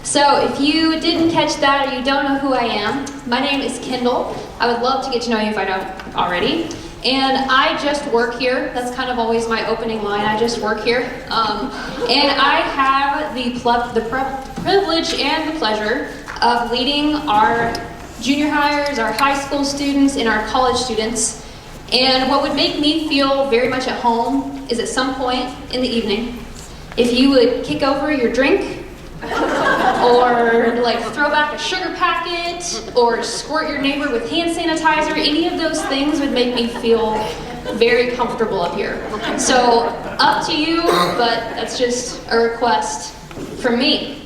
So if you didn't catch that or you don't know who I am, my name is Kendyll. I would love to get to know you if I don't already. And I just work here. That's kind of always my opening line. I just work here. And I have the privilege and the pleasure of leading our junior hires, our high school students, and our college students. And what would make me feel very much at home is at some point in the evening, if you would kick over your drink, or like throw back a sugar packet, or squirt your neighbor with hand sanitizer. Any of those things would make me feel very comfortable up here. So up to you, but that's just a request from me.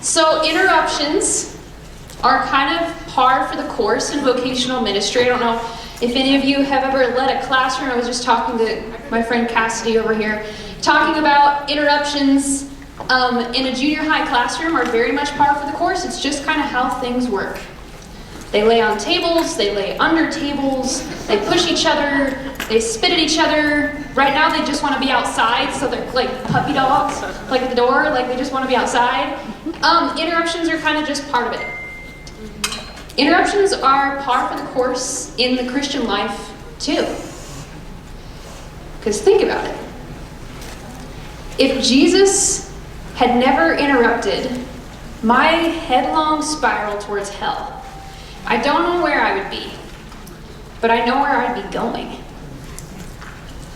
So interruptions are kind of par for the course in vocational ministry. I don't know if any of you have ever led a classroom. I was just talking to my friend Cassidy over here, talking about interruptions in a junior high classroom are very much par for the course. It's just kind of how things work. They lay on tables, they lay under tables, they push each other, they spit at each other. Right now they just want to be outside, so they're like puppy dogs, like at the door, like they just want to be outside. Interruptions are kind of just part of it. Interruptions are par for the course in the Christian life too. Because think about it. If Jesus had never interrupted my headlong spiral towards hell, I don't know where I would be, but I know where I'd be going.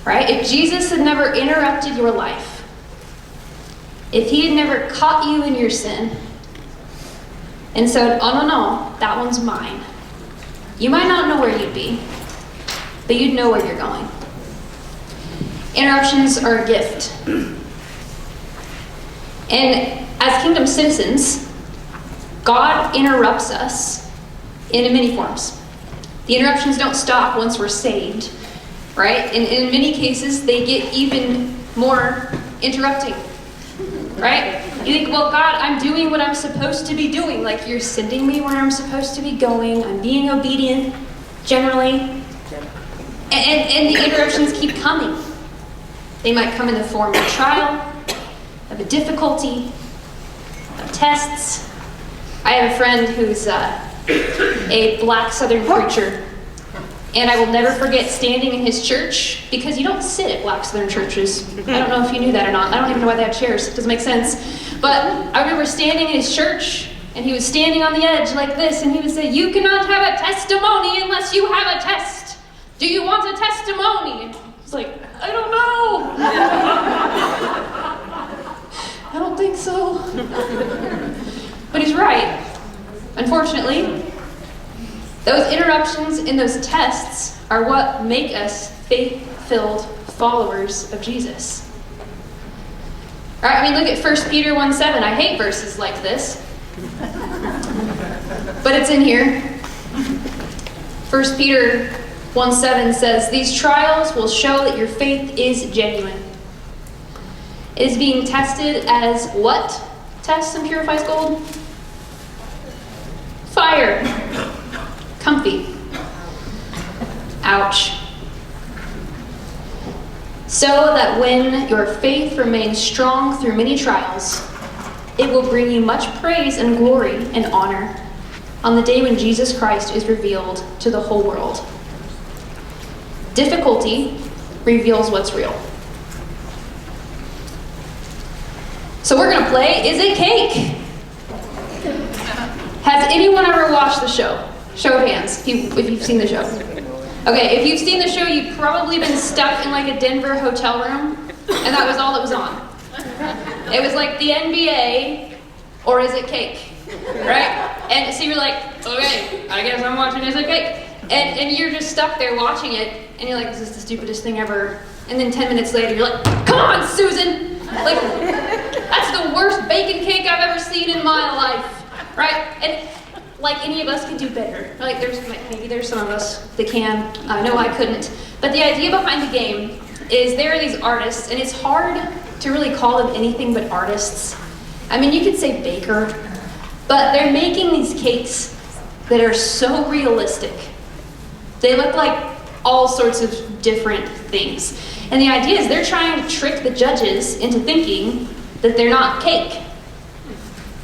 Right? If Jesus had never interrupted your life, if he had never caught you in your sin and said, oh no, that one's mine, you might not know where you'd be, but you'd know where you're going. Interruptions are a gift. And as kingdom citizens, God interrupts us in many forms. The interruptions don't stop once we're saved, right? And in many cases, they get even more interrupting, right? You think, well, God, I'm doing what I'm supposed to be doing. Like, you're sending me where I'm supposed to be going. I'm being obedient, generally. And the interruptions keep coming. They might come in the form of a trial, of a difficulty, of tests. I have a friend who's a black Southern preacher, and I will never forget standing in his church, because you don't sit at black Southern churches. I don't know if you knew that or not. I don't even know why they have chairs. It doesn't make sense. But I remember standing in his church, and he was standing on the edge like this, and he would say, "You cannot have a testimony unless you have a test. Do you want a testimony?" And I was like, I don't know. I don't think so. But he's right. Unfortunately, those interruptions and those tests are what make us faith-filled followers of Jesus. All right, I mean, look at 1 Peter 1:7. I hate verses like this, but it's in here. 1 Peter 1:7 says, "These trials will show that your faith is genuine. It is being tested as" what tests and purifies gold? Fire. Comfy. Ouch. "So that when your faith remains strong through many trials, it will bring you much praise and glory and honor on the day when Jesus Christ is revealed to the whole world." Difficulty reveals what's real. So we're going to play Is It Cake? Has anyone ever watched the show? Show of hands, if you've seen the show. Okay, if you've seen the show, you've probably been stuck in like a Denver hotel room, and that was all that was on. It was like the NBA, or Is It Cake? Right? And so you're like, okay, I guess I'm watching Is It Cake? And you're just stuck there watching it, and you're like, this is the stupidest thing ever. And then 10 minutes later, you're like, come on, Susan! Like, that's the worst bacon cake I've ever seen in my life, right? And like, any of us can do better. Like, maybe there's some of us that can. I know I couldn't. But the idea behind the game is there are these artists, and it's hard to really call them anything but artists. I mean, you could say baker, but they're making these cakes that are so realistic. They look like all sorts of different things. And the idea is they're trying to trick the judges into thinking that they're not cake.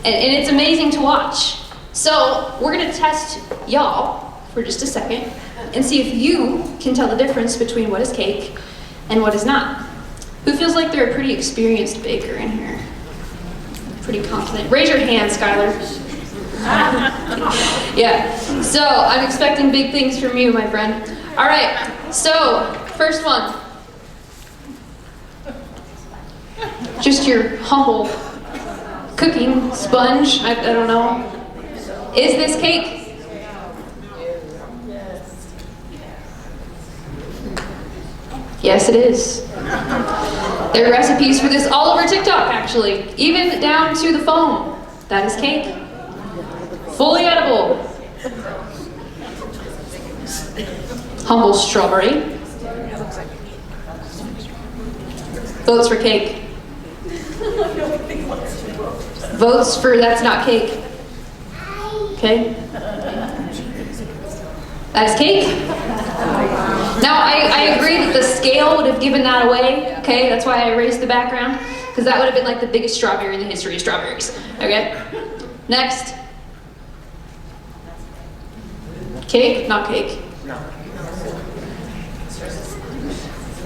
And it's amazing to watch. So we're gonna test y'all for just a second and see if you can tell the difference between what is cake and what is not. Who feels like they're a pretty experienced baker in here? Pretty confident. Raise your hand, Skylar. Yeah, so I'm expecting big things from you, my friend. All right, so first one. Just your humble cooking sponge, I don't know. Is this cake? Yes, it is. There are recipes for this all over TikTok, actually. Even down to the foam. That is cake. Fully edible. Humble strawberry. Votes for cake. Votes for that's not cake. Okay. That is cake. Now, I agree that the scale would have given that away. Okay, that's why I erased the background, because that would have been like the biggest strawberry in the history of strawberries. Okay. Next. Cake, not cake.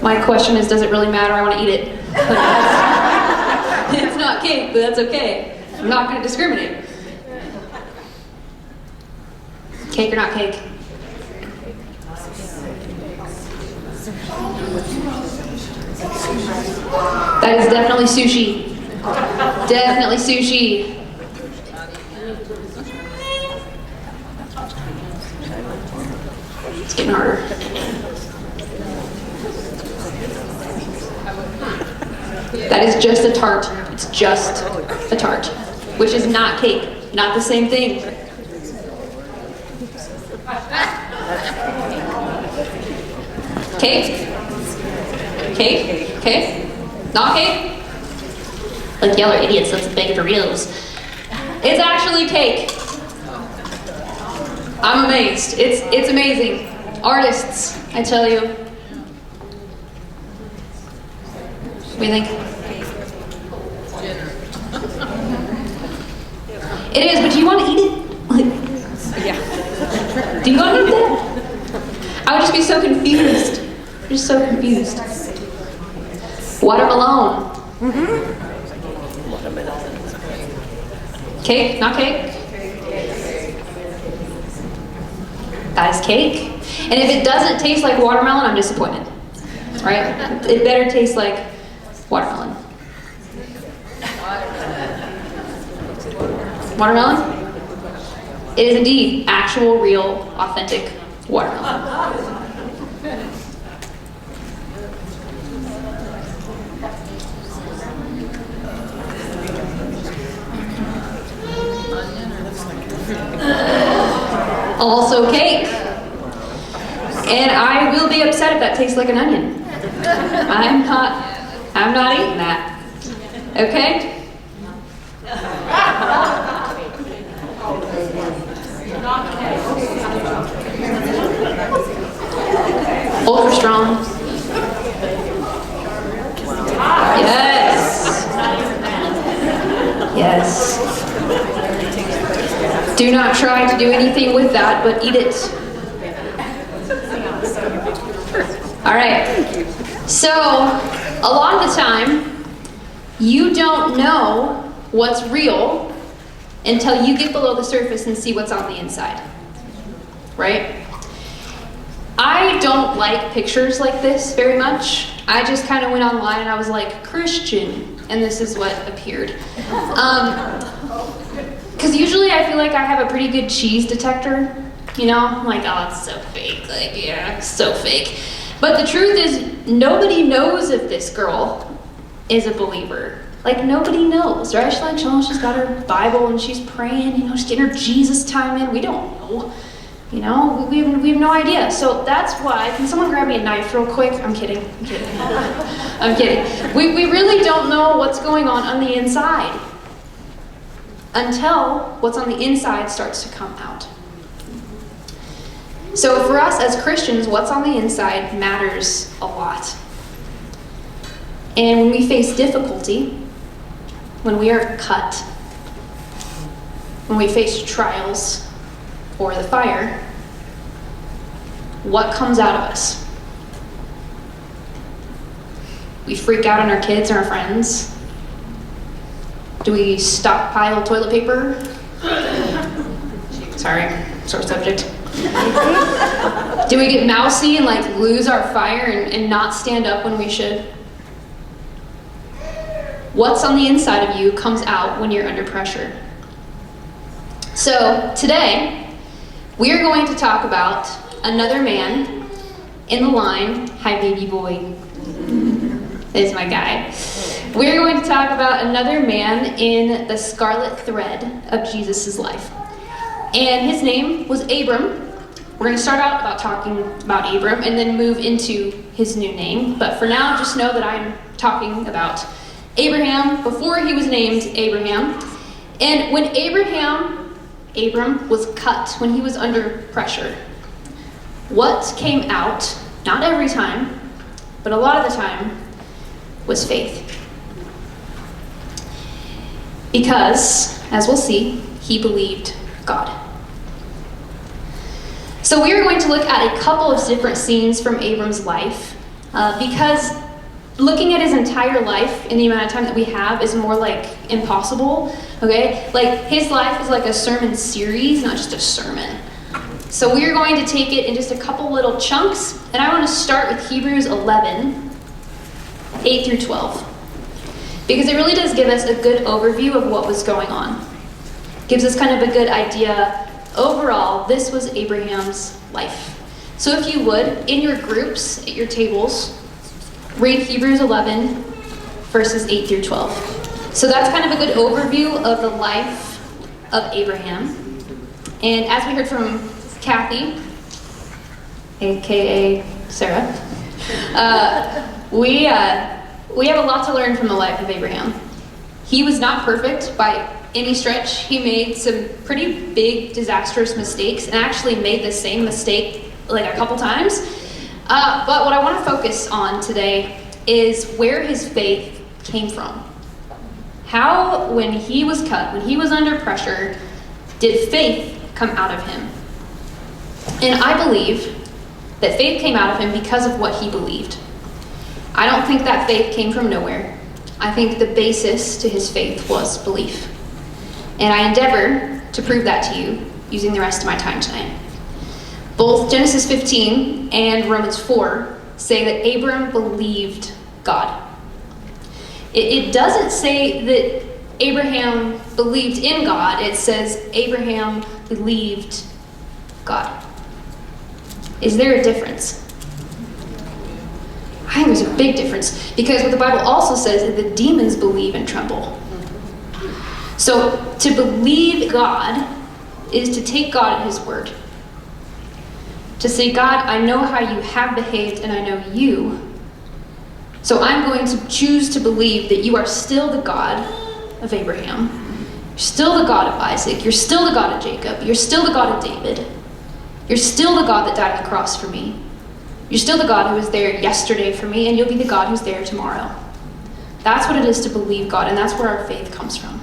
My question is, does it really matter? I want to eat it. It's not cake, but that's okay. I'm not going to discriminate. Cake or not cake? That is definitely sushi. Definitely sushi. It's getting harder. That is just a tart. It's just a tart, which is not cake. Not the same thing. Cake? Cake? Cake? Not cake? Like y'all are idiots, that's a bag of Doritos. It's actually cake. I'm amazed. It's amazing. Artists, I tell you. What do you think? It is, but do you want to eat it? Yeah. Do you want to eat that? I would just be so confused. Just so confused. Watermelon. Cake? Not cake? That is cake. And if it doesn't taste like watermelon, I'm disappointed. Right? It better taste like watermelon. Watermelon? It is indeed actual, real, authentic watermelon. Also cake. And I will be upset if that tastes like an onion. I'm not eating that. Okay? Ultra strong. Yes. Yes. Do not try to do anything with that, but eat it. All right. So, a lot of the time, you don't know what's real until you get below the surface and see what's on the inside. Right? I don't like pictures like this very much. I just kind of went online and I was like, Christian, and this is what appeared. Because usually I feel like I have a pretty good cheese detector, you know? I'm like, oh, it's so fake. Like, yeah, it's so fake. But the truth is, nobody knows if this girl is a believer. Like, nobody knows, right? She's got her Bible and she's praying, you know, she's getting her Jesus time in. We don't know. You know, we have no idea. So that's why, can someone grab me a knife real quick? I'm kidding. I'm kidding. We really don't know what's going on the inside until what's on the inside starts to come out. So for us as Christians, what's on the inside matters a lot. And when we face difficulty, when we are cut, when we face trials or the fire, what comes out of us? We freak out on our kids and our friends. Do we stockpile toilet paper? Sorry, sore subject. Do we get mousy and like lose our fire and not stand up when we should? What's on the inside of you comes out when you're under pressure. So today, we are going to talk about another man in the line. Hi, baby boy. This is my guy. We're going to talk about another man in the scarlet thread of Jesus' life. And his name was Abram. We're going to start out about talking about Abram and then move into his new name. But for now, just know that I'm talking about Abraham before he was named Abraham. And when Abram was cut, when he was under pressure, what came out, not every time, but a lot of the time, was faith. Because, as we'll see, he believed God. So we are going to look at a couple of different scenes from Abram's life, because looking at his entire life in the amount of time that we have is more like impossible, okay? Like, his life is like a sermon series, not just a sermon. So we are going to take it in just a couple little chunks, and I want to start with Hebrews 11, 8 through 12, because it really does give us a good overview of what was going on. Gives us kind of a good idea. Overall, this was Abraham's life. So if you would, in your groups, at your tables, read Hebrews 11, verses 8 through 12. So that's kind of a good overview of the life of Abraham. And as we heard from Kathy, aka Sarah, we have a lot to learn from the life of Abraham. He was not perfect by any stretch. He made some pretty big, disastrous mistakes and actually made the same mistake like a couple times. But what I want to focus on today is where his faith came from. How, when he was cut, when he was under pressure, did faith come out of him? And I believe that faith came out of him because of what he believed. I don't think that faith came from nowhere. I think the basis to his faith was belief. And I endeavor to prove that to you using the rest of my time tonight. Both Genesis 15 and Romans 4 say that Abram believed God. It doesn't say that Abraham believed in God. It says Abraham believed God. Is there a difference? I think there's a big difference, because what the Bible also says is that the demons believe and tremble. So to believe God is to take God at his word. To say, God, I know how you have behaved and I know you. So I'm going to choose to believe that you are still the God of Abraham. You're still the God of Isaac. You're still the God of Jacob. You're still the God of David. You're still the God that died on the cross for me. You're still the God who was there yesterday for me, and you'll be the God who's there tomorrow. That's what it is to believe God, and that's where our faith comes from.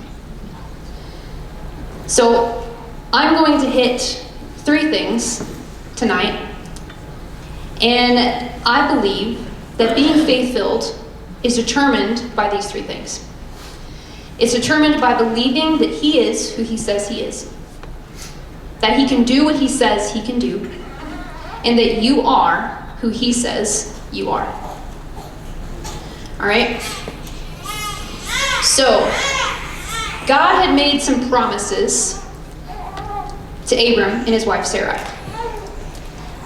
So I'm going to hit 3 things tonight, and I believe that being faith-filled is determined by these 3 things. It's determined by believing that he is who he says he is, that he can do what he says he can do, and that you are who he says you are. All right? So, God had made some promises to Abram and his wife Sarai.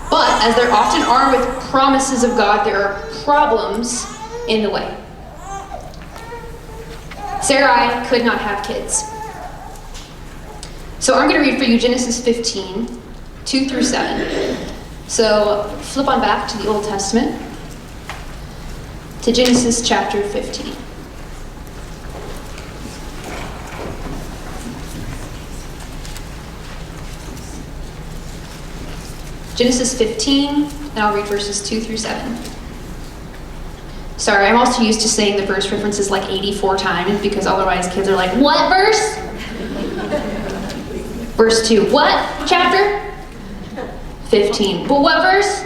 But, as there often are with promises of God, there are problems in the way. Sarai could not have kids. So I'm going to read for you Genesis 15, 2 through 7. So flip on back to the Old Testament, to Genesis chapter 15. Genesis 15, and I'll read verses 2 through 7. Sorry, I'm also used to saying the verse references like 84 times, because otherwise kids are like, what verse? Verse 2. What chapter? 15. But what verse?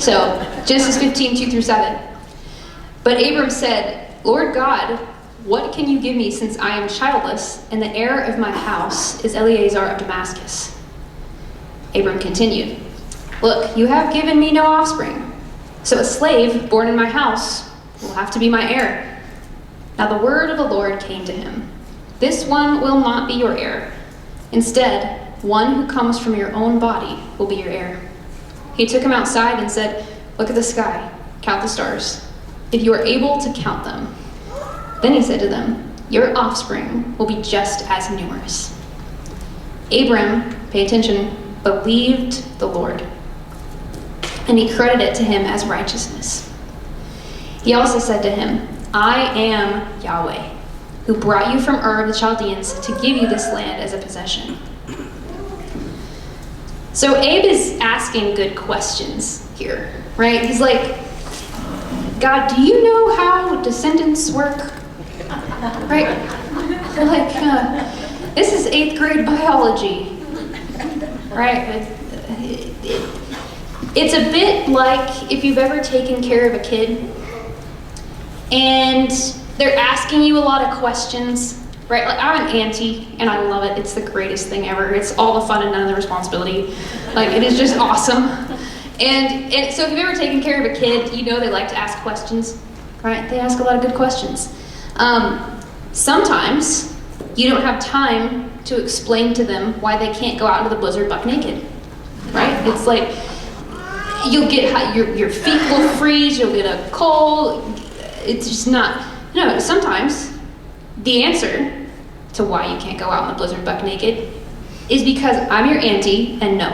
So, Genesis 15, 2 through 7. But Abram said, Lord God, what can you give me since I am childless, and the heir of my house is Eliezer of Damascus? Abram continued, look, you have given me no offspring, so a slave born in my house will have to be my heir. Now the word of the Lord came to him. This one will not be your heir. Instead, one who comes from your own body will be your heir. He took him outside and said, look at the sky, count the stars, if you are able to count them. Then he said to them, your offspring will be just as numerous. Abram, pay attention, believed the Lord, and he credited it to him as righteousness. He also said to him, I am Yahweh, who brought you from Ur of the Chaldeans to give you this land as a possession. So Abe is asking good questions here, right? He's like, God, do you know how descendants work? Right? Like, this is 8th grade biology, right? It's a bit like if you've ever taken care of a kid and they're asking you a lot of questions, right? Like, I'm an auntie and I love it. It's the greatest thing ever. It's all the fun and none of the responsibility. Like, it is just awesome. And so if you've ever taken care of a kid, you know they like to ask questions, right? They ask a lot of good questions. Sometimes you don't have time to explain to them why they can't go out into the blizzard buck naked, right? It's like you'll get hot, your feet will freeze, you'll get a cold. It's just not, sometimes the answer to why you can't go out in the blizzard buck naked is because I'm your auntie and no,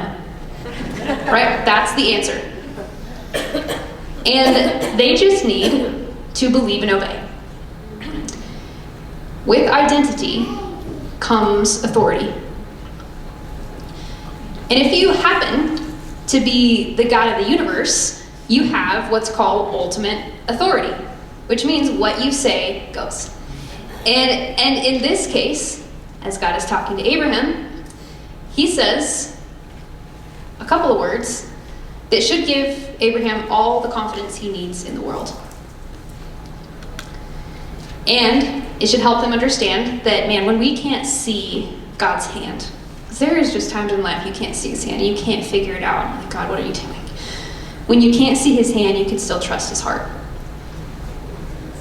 right? That's the answer. And they just need to believe and obey. With identity comes authority. And if you happen to be the God of the universe, you have what's called ultimate authority, which means what you say goes. And in this case, as God is talking to Abraham, he says a couple of words that should give Abraham all the confidence he needs in the world. And it should help them understand that, man, when we can't see God's hand, because there is just times in life you can't see his hand and you can't figure it out. Like, God, what are you doing? When you can't see his hand, you can still trust his heart.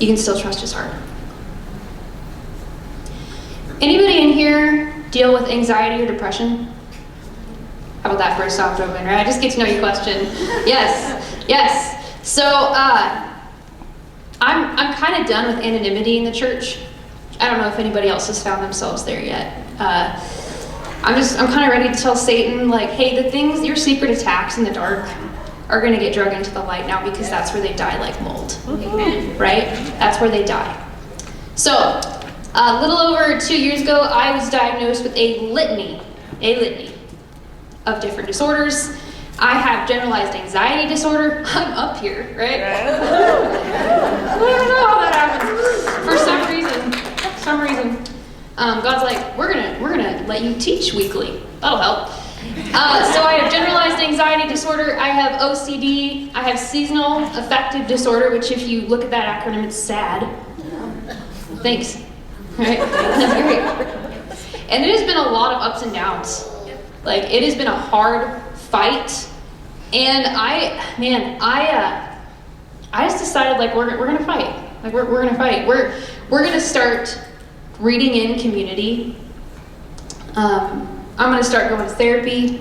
You can still trust his heart. Anybody in here deal with anxiety or depression? How about that for a soft open, right? Just get to know your question. Yes. So, I'm kind of done with anonymity in the church. I don't know if anybody else has found themselves there yet. I'm kind of ready to tell Satan, like, hey, the things, your secret attacks in the dark are going to get dragged into the light now, because that's where they die like mold. Amen. Right? That's where they die. So, a little over 2 years ago, I was diagnosed with a litany of different disorders. I have generalized anxiety disorder. I'm up here, right? I don't know how that happened. For some reason, God's like, we're gonna let you teach weekly. That'll help. So I have generalized anxiety disorder. I have OCD. I have seasonal affective disorder, which, if you look at that acronym, it's SAD. Thanks. Right? That's great. And it has been a lot of ups and downs. Like, it has been a hard fight, and I just decided, like, we're gonna fight. Like, we're gonna fight. We're gonna start reading in community. I'm gonna start going to therapy.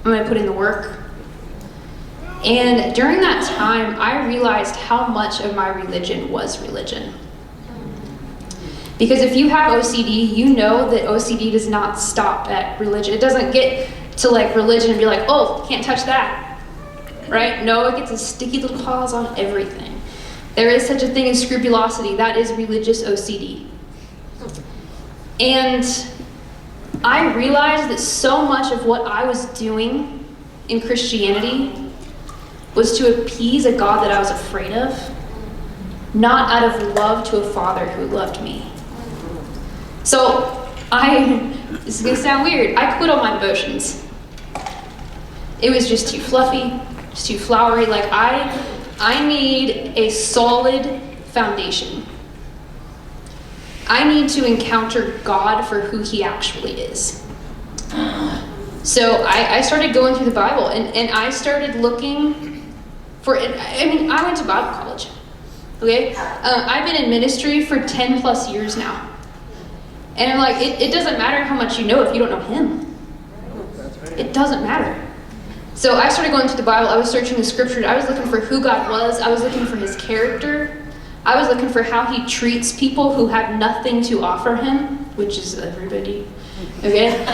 I'm gonna put in the work. And during that time, I realized how much of my religion was religion. Because if you have OCD, you know that OCD does not stop at religion. It doesn't get to, like, religion and be like, oh, can't touch that, right? No, it gets a sticky little paws on everything. There is such a thing as scrupulosity. That is religious OCD. And I realized that so much of what I was doing in Christianity was to appease a God that I was afraid of, not out of love to a Father who loved me. So This is gonna sound weird. I quit all my devotions. It was just too fluffy, just too flowery. Like I need a solid foundation. I need to encounter God for who he actually is. So I started going through the Bible and I started looking for it. I mean, I went to Bible college. Okay? I've been in ministry for 10 plus years now. And I'm like, it doesn't matter how much you know if you don't know him. It doesn't matter. So I started going through the Bible. I was searching the scriptures. I was looking for who God was. I was looking for his character. I was looking for how he treats people who have nothing to offer him, which is everybody. Okay?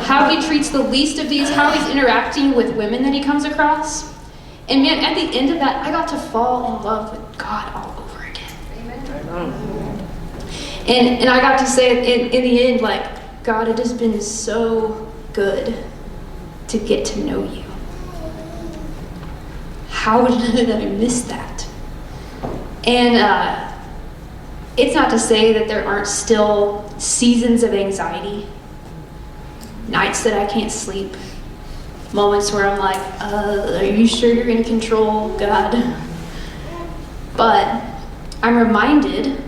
How he treats the least of these, how he's interacting with women that he comes across. And man, at the end of that, I got to fall in love with God all over again. Amen. And I got to say in the end, like, God, it has been so good to get to know you. How did I miss that? And it's not to say that there aren't still seasons of anxiety, nights that I can't sleep, moments where I'm like, are you sure you're in control, God? But I'm reminded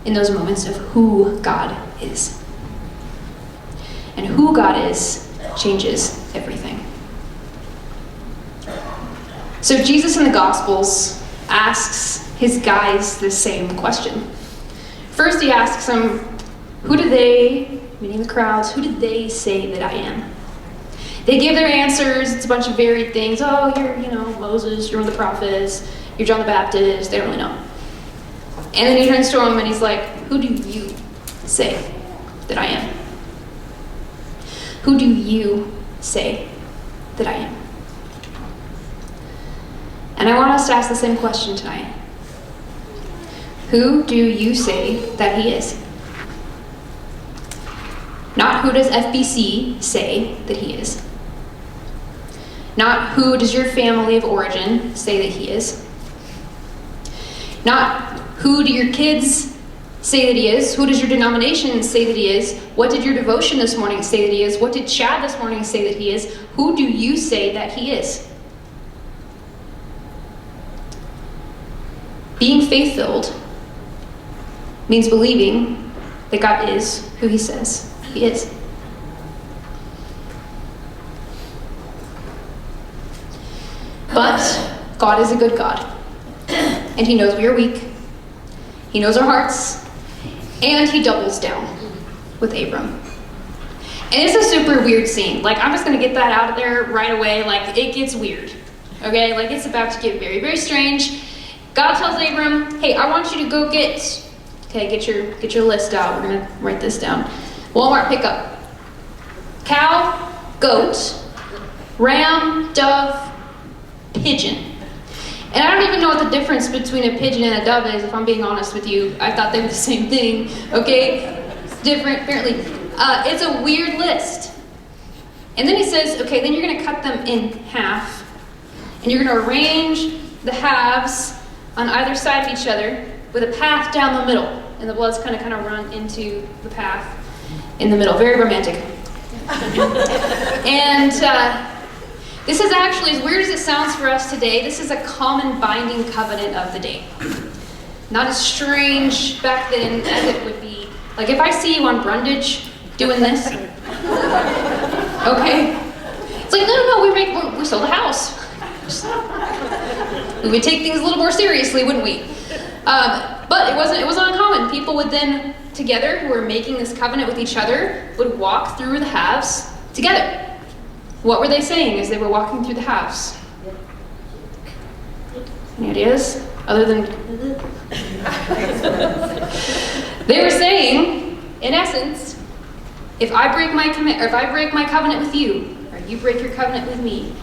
in those moments of who God is. And who God is changes everything. So Jesus in the Gospels asks his guys the same question. First he asks them, who do they, meaning the crowds, who did they say that I am? They give their answers. It's a bunch of varied things. Oh, you're, Moses, you're one of the prophets, you're John the Baptist. They don't really know. And then he turns to them and he's like, who do you say that I am? Who do you say that I am? And I want us to ask the same question tonight. Who do you say that he is? Not who does FBC say that he is. Not who does your family of origin say that he is. Not who do your kids say that he is. Who does your denomination say that he is? What did your devotion this morning say that he is? What did Chad this morning say that he is? Who do you say that he is? Being faith-filled means believing that God is who he says he is. But God is a good God. And he knows we are weak. He knows our hearts. And he doubles down with Abram. And it's a super weird scene. Like, I'm just going to get that out of there right away. Like, it gets weird. Okay? Like, it's about to get very, very strange. God tells Abram, hey, I want you to go get your list out. We're going to write this down. Walmart pickup. Cow, goat, ram, dove, pigeon. And I don't even know what the difference between a pigeon and a dove is, if I'm being honest with you. I thought they were the same thing, okay? It's different, apparently. It's a weird list. And then he says, okay, then you're going to cut them in half. And you're going to arrange the halves on either side of each other with a path down the middle. And the blood's kind of run into the path in the middle. Very romantic. And this is actually, as weird as it sounds for us today, this is a common binding covenant of the day. Not as strange back then as it would be. Like if I see you on Brundage doing this, okay? It's like, no, we sold a house. We would take things a little more seriously, wouldn't we? But it wasn't uncommon. People would then, together, who were making this covenant with each other, would walk through the halves together. What were they saying as they were walking through the halves? Any ideas? Other than... They were saying, in essence, if I break my covenant with you, or you break your covenant with me,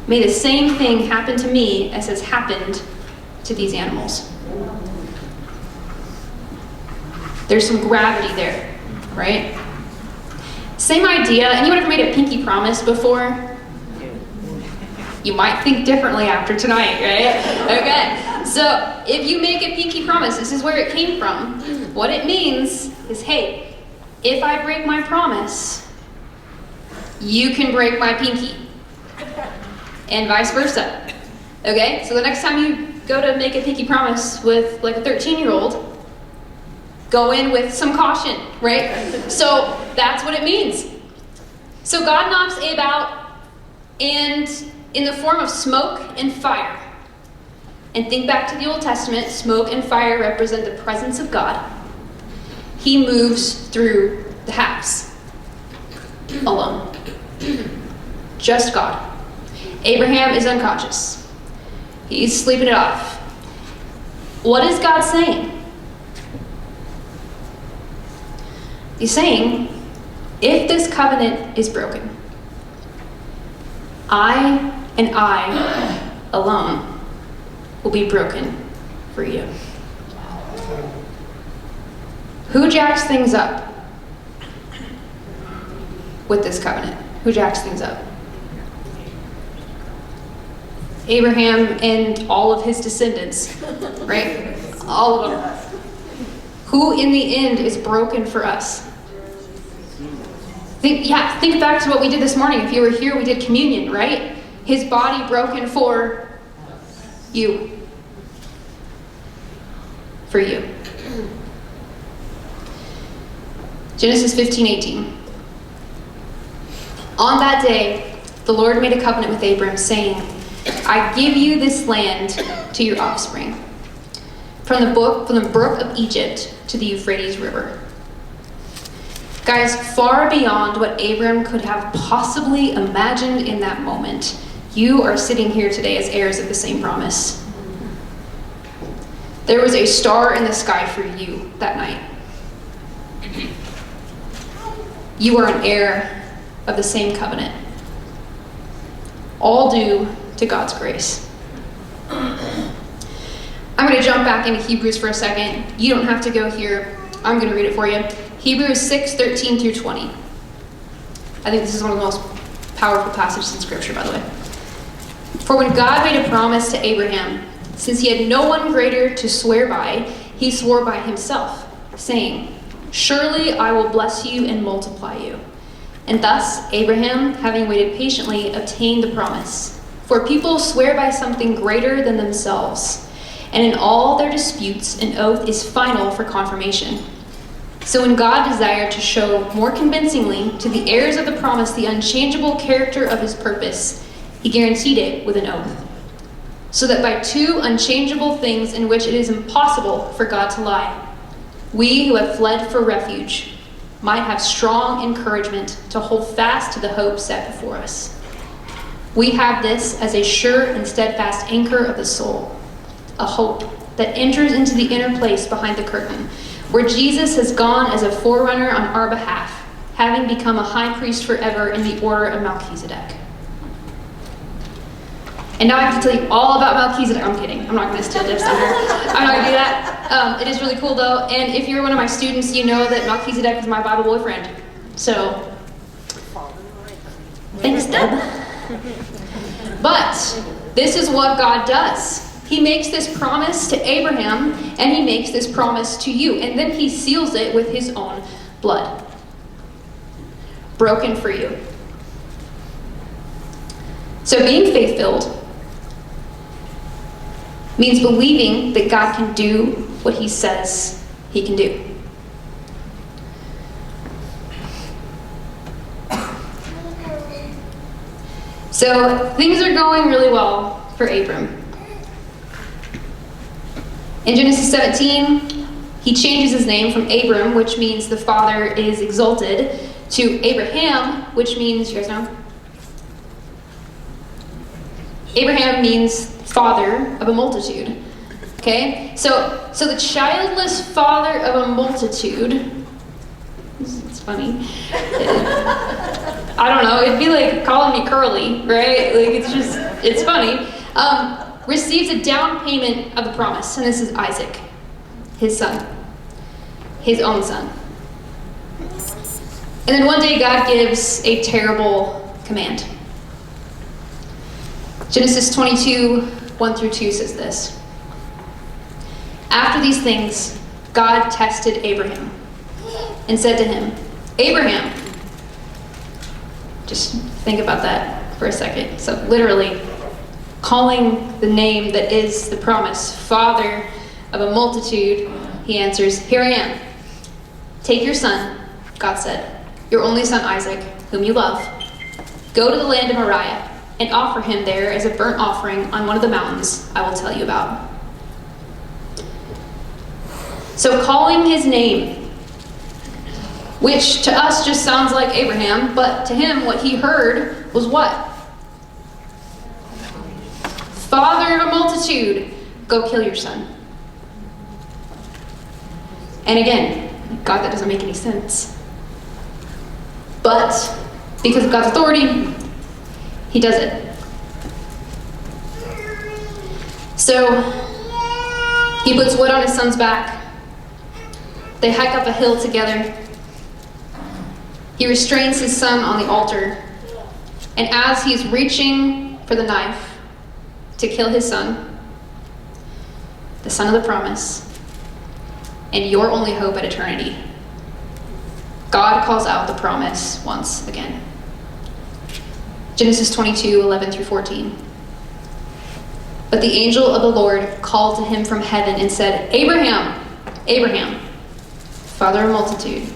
may the same thing happen to me as has happened to these animals. There's some gravity there, right? Same idea. Anyone ever made a pinky promise before? You might think differently after tonight, right? Okay. So if you make a pinky promise, this is where it came from. What it means is, hey, if I break my promise, you can break my pinky. And vice versa. Okay? So the next time you go to make a pinky promise with like a 13-year-old, go in with some caution, right? So that's what it means. So God knocks Abe out, and in the form of smoke and fire. And think back to the Old Testament, smoke and fire represent the presence of God. He moves through the house alone. Just God. Abraham is unconscious. He's sleeping it off. What is God saying? He's saying, if this covenant is broken, I alone will be broken for you. Who jacks things up with this covenant? Who jacks things up? Abraham and all of his descendants, right? All of them. Who in the end is broken for us? Think back to what we did this morning. If you were here, we did communion, right? His body broken for you. For you. Genesis 15:18. On that day, the Lord made a covenant with Abram, saying, I give you this land to your offspring, from the brook of Egypt to the Euphrates River. Guys, far beyond what Abram could have possibly imagined in that moment, you are sitting here today as heirs of the same promise. There was a star in the sky for you that night. You are an heir of the same covenant. All due to God's grace. I'm going to jump back into Hebrews for a second. You don't have to go here. I'm going to read it for you. Hebrews 6:13 through 20. I think this is one of the most powerful passages in Scripture, by the way. For when God made a promise to Abraham, since he had no one greater to swear by, he swore by himself, saying, Surely I will bless you and multiply you. And thus Abraham, having waited patiently, obtained the promise. For people swear by something greater than themselves, and in all their disputes an oath is final for confirmation. So when God desired to show more convincingly to the heirs of the promise the unchangeable character of his purpose, he guaranteed it with an oath. So that by two unchangeable things in which it is impossible for God to lie, we who have fled for refuge might have strong encouragement to hold fast to the hope set before us. We have this as a sure and steadfast anchor of the soul, a hope that enters into the inner place behind the curtain, where Jesus has gone as a forerunner on our behalf, having become a high priest forever in the order of Melchizedek. And now I have to tell you all about Melchizedek. I'm kidding. I'm not going to steal Jeff's thunder. I'm not going to do that. It is really cool, though. And if you're one of my students, you know that Melchizedek is my Bible boyfriend. So, thanks, Deb. But this is what God does. He makes this promise to Abraham, and he makes this promise to you. And then he seals it with his own blood. Broken for you. So being faith-filled means believing that God can do what he says he can do. So things are going really well for Abram. In Genesis 17, he changes his name from Abram, which means the father is exalted, to Abraham, which means, you guys know? Abraham means father of a multitude. Okay? So the childless father of a multitude, it's funny. I don't know, it'd be like calling me Curly, right? Like, it's funny. Receives a down payment of the promise, and this is Isaac, his son, his own son. And then one day God gives a terrible command. Genesis 22, 1 through 2 says this. After these things, God tested Abraham and said to him, Abraham. Just think about that for a second. So literally, calling the name that is the promise, Father of a multitude, he answers, "Here I am. Take your son," God said, "your only son Isaac, whom you love. Go to the land of Moriah and offer him there as a burnt offering on one of the mountains I will tell you about." So calling his name, which to us just sounds like Abraham, but to him what he heard was what? Father of a multitude, go kill your son. And again, God, that doesn't make any sense. But because of God's authority, he does it. So he puts wood on his son's back. They hike up a hill together. He restrains his son on the altar. And as he's reaching for the knife to kill his son, the son of the promise, and your only hope at eternity, God calls out the promise once again. Genesis 22:11-14. But the angel of the Lord called to him from heaven and said, "Abraham, Abraham, father of a multitude,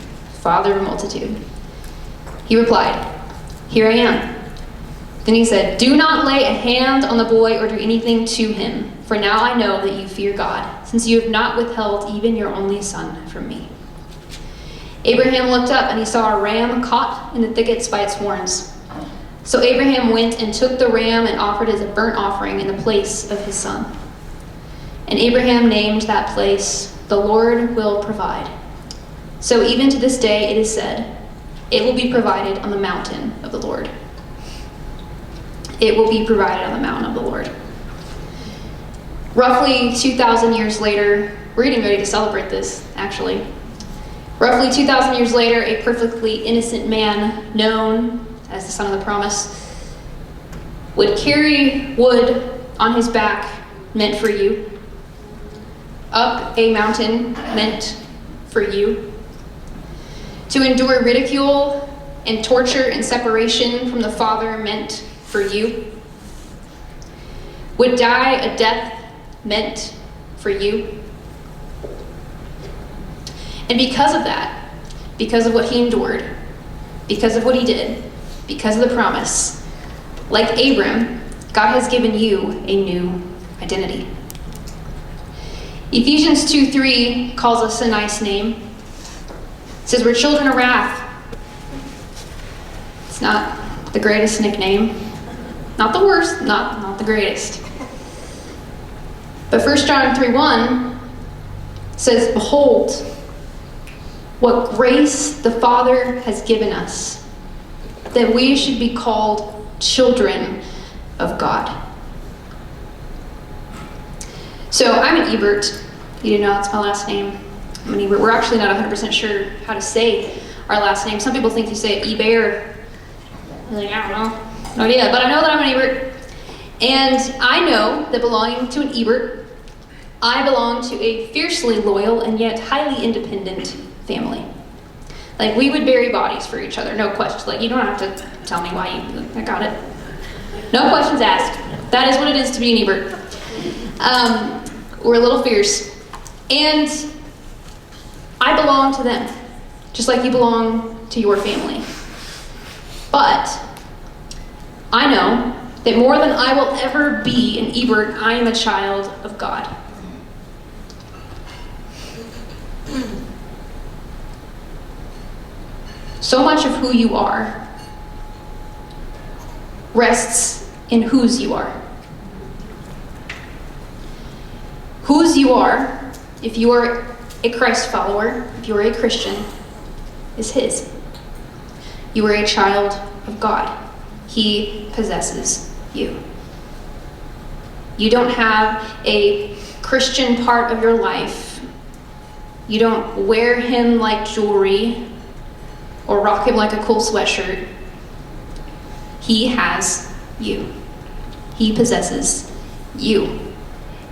father of a multitude." He replied, "Here I am." Then he said, "Do not lay a hand on the boy or do anything to him, for now I know that you fear God, since you have not withheld even your only son from me." Abraham looked up and he saw a ram caught in the thickets by its horns. So Abraham went and took the ram and offered it as a burnt offering in the place of his son. And Abraham named that place, "The Lord will provide." So even to this day it is said, "It will be provided on the mountain of the Lord." It will be provided on the mountain of the Lord. Roughly 2,000 years later, we're getting ready to celebrate this, actually. Roughly 2,000 years later, a perfectly innocent man known as the son of the promise would carry wood on his back meant for you, up a mountain meant for you, to endure ridicule and torture and separation from the Father meant for you, would die a death meant for you. And because of that, because of what he endured, because of what he did, because of the promise, like Abram, God has given you a new identity. Ephesians 2:3 calls us a nice name. It says we're children of wrath. It's not the greatest nickname. Not the worst, not the greatest. But 1 John 3:1 says, "Behold, what grace the Father has given us, that we should be called children of God." So I'm an Ebert. You didn't know that's my last name. I'm an Ebert. We're actually not 100% sure how to say our last name. Some people think you say it Ebert. I'm like, I don't know. No idea. But I know that I'm an Ebert. And I know that belonging to an Ebert, I belong to a fiercely loyal and yet highly independent family. Like, we would bury bodies for each other, no questions. Like, you don't have to tell me why I got it. No questions asked. That is what it is to be an Ebert. We're a little fierce. And I belong to them, just like you belong to your family. But I know that more than I will ever be an Ebert, I am a child of God. So much of who you are rests in whose you are. Whose you are, if you are a Christ follower, if you are a Christian, is His. You are a child of God. He possesses you. You don't have a Christian part of your life. You don't wear Him like jewelry or rock Him like a cool sweatshirt. He has you. He possesses you.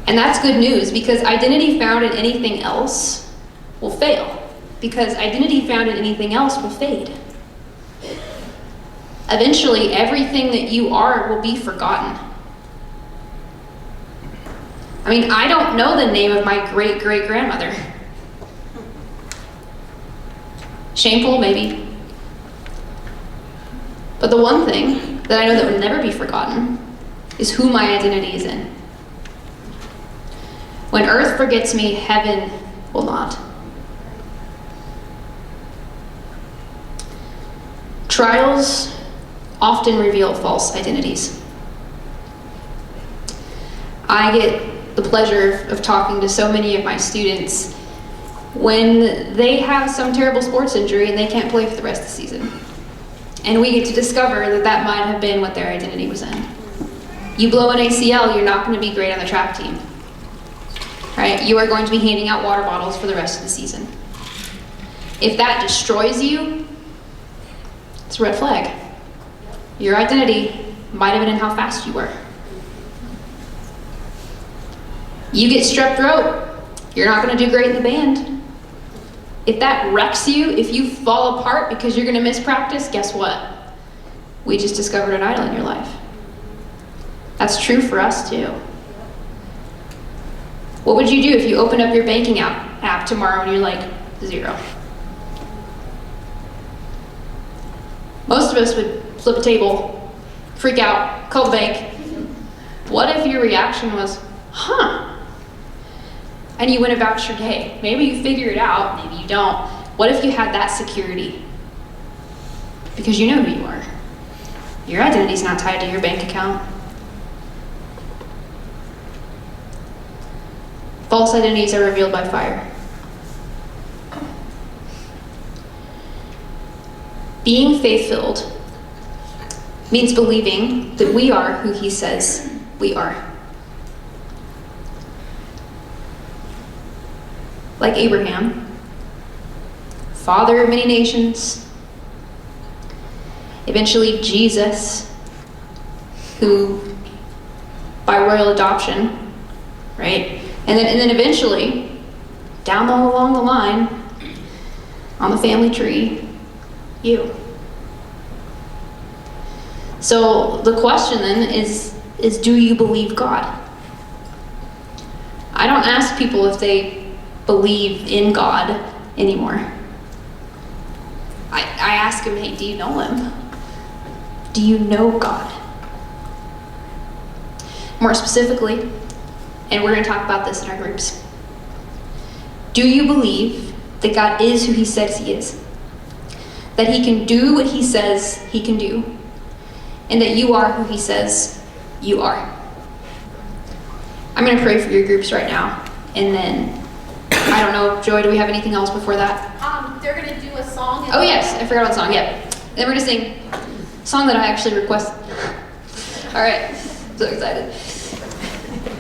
And that's good news, because identity found in anything else will fail. because identity found in anything else will fade. Eventually, everything that you are will be forgotten. I mean, I don't know the name of my great-great-grandmother. Shameful, maybe. But the one thing that I know that will never be forgotten is who my identity is in. When earth forgets me, heaven will not. Trials often reveal false identities. I get the pleasure of talking to so many of my students when they have some terrible sports injury and they can't play for the rest of the season. And we get to discover that that might have been what their identity was in. You blow an ACL, you're not going to be great on the track team. Right? You are going to be handing out water bottles for the rest of the season. If that destroys you, it's a red flag. Your identity might have been in how fast you were. You get strep throat, you're not going to do great in the band. If that wrecks you, if you fall apart because you're going to miss practice, guess what? We just discovered an idol in your life. That's true for us too. What would you do if you opened up your banking app tomorrow and you're like, 0? Most of us would flip a table, freak out, call the bank. What if your reaction was, and you went about your day? Maybe you figure it out, maybe you don't. What if you had that security? Because you know who you are. Your identity's not tied to your bank account. False identities are revealed by fire. Being faith-filled means believing that we are who he says we are. Like Abraham, father of many nations, eventually Jesus, who by royal adoption, right? And then eventually, down along the line, on the family tree, you. So the question then is do you believe God? I don't ask people if they believe in God anymore. I ask them, hey, do you know him? Do you know God? More specifically, and we're going to talk about this in our groups. Do you believe that God is who he says he is? That he can do what he says he can do? And that you are who he says you are? I'm going to pray for your groups right now. And then, I don't know, Joy, do we have anything else before that? They're going to do a song. Oh yes, I forgot about the song, yep. Then we're going to sing a song that I actually requested. All right, so excited.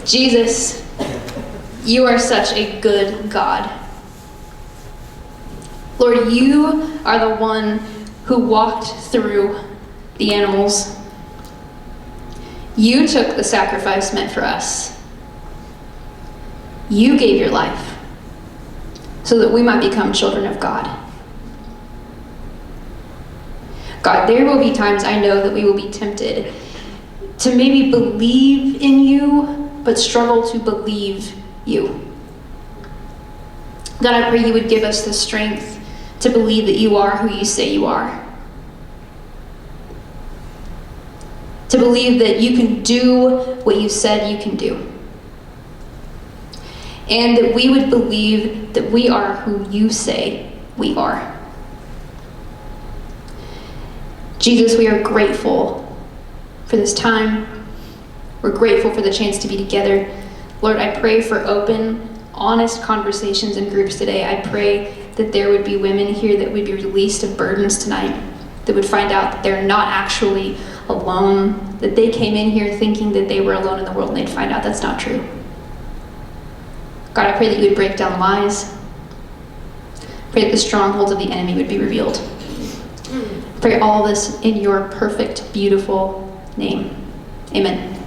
Jesus, you are such a good God. Lord, you are the one who walked through the animals. You took the sacrifice meant for us. You gave your life so that we might become children of God. God, there will be times I know that we will be tempted to maybe believe in you, but struggle to believe you. God, I pray you would give us the strength to believe that you are who you say you are. To believe that you can do what you said you can do. And that we would believe that we are who you say we are. Jesus, we are grateful for this time. We're grateful for the chance to be together. Lord, I pray for open, honest conversations in groups today. I pray that there would be women here that would be released of burdens tonight, that would find out that they're not actually alone, that they came in here thinking that they were alone in the world, and they'd find out that's not true. God, I pray that you would break down lies. Pray that the strongholds of the enemy would be revealed. Pray all this in your perfect, beautiful name. Amen.